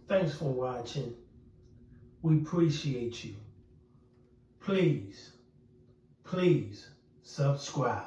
Thanks for watching. We appreciate you. Please subscribe.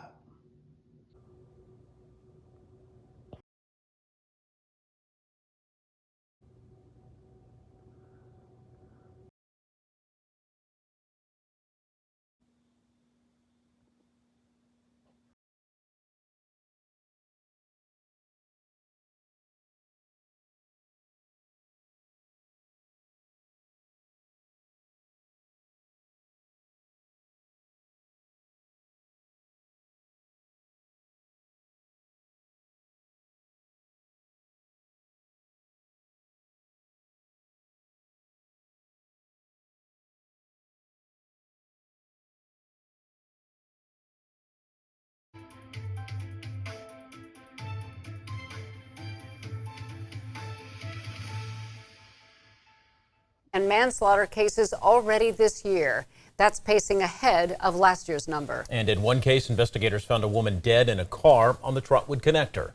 And manslaughter cases already this year. That's pacing ahead of last year's number. And in one case, investigators found a woman dead in a car on the Trotwood connector.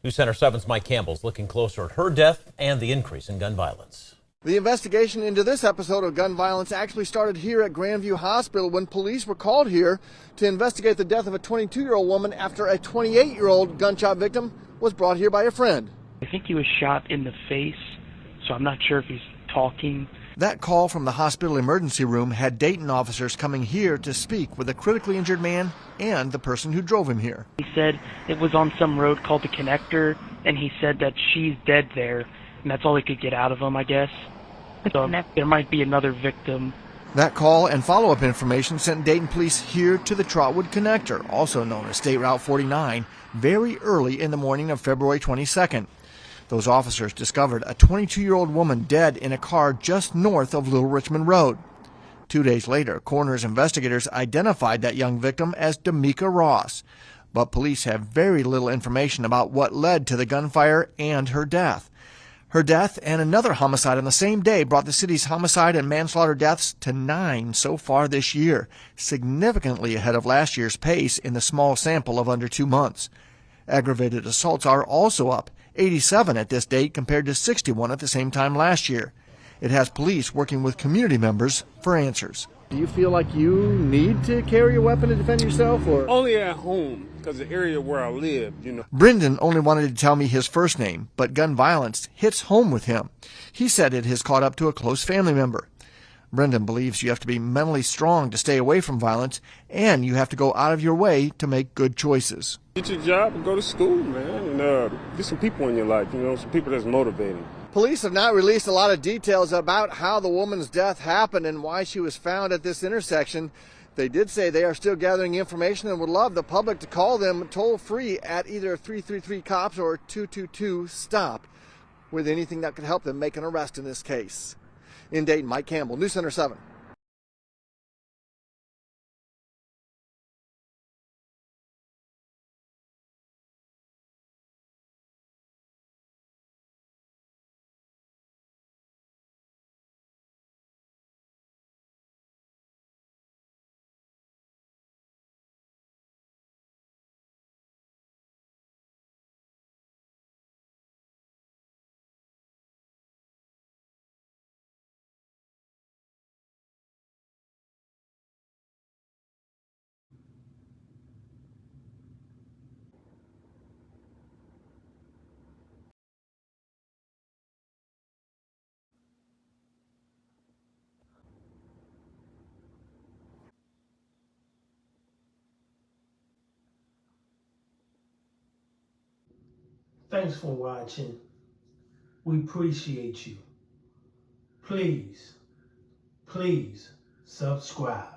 News Center 7's Mike Campbell's looking closer at her death and the increase in gun violence. The investigation into this episode of gun violence actually started here at Grandview Hospital when police were called here to investigate the death of a 22-year-old woman after a 28-year-old gunshot victim was brought here by a friend. I think he was shot in the face, so I'm not sure if he's talking. That call from the hospital emergency room had Dayton officers coming here to speak with a critically injured man and the person who drove him here. He said it was on some road called the Connector, and he said that she's dead there, and that's all he could get out of him, I guess. So there might be another victim. That call and follow-up information sent Dayton police here to the Trotwood Connector, also known as State Route 49, very early in the morning of February 22nd. Those officers discovered a 22-year-old woman dead in a car just north of Little Richmond Road. 2 days later, coroner's investigators identified that young victim as Dameka Ross, but police have very little information about what led to the gunfire and her death. Her death and another homicide on the same day brought the city's homicide and manslaughter deaths to 9 so far this year, significantly ahead of last year's pace in the small sample of under 2 months. Aggravated assaults are also up, 87 at this date compared to 61 at the same time last year. It has police working with community members for answers. Do you feel like you need to carry a weapon to defend yourself, or? Only at home, because the area where I live, Brendan only wanted to tell me his first name, but gun violence hits home with him. He said it has caught up to a close family member. Brendan believes you have to be mentally strong to stay away from violence, and you have to go out of your way to make good choices. Get your job and go to school, man, and get some people in your life, some people that's motivating. Police have not released a lot of details about how the woman's death happened and why she was found at this intersection. They did say they are still gathering information and would love the public to call them toll-free at either 333-COPS or 222-STOP with anything that could help them make an arrest in this case. In Dayton, Mike Campbell, News Center 7. Thanks for watching. We appreciate you. Please subscribe.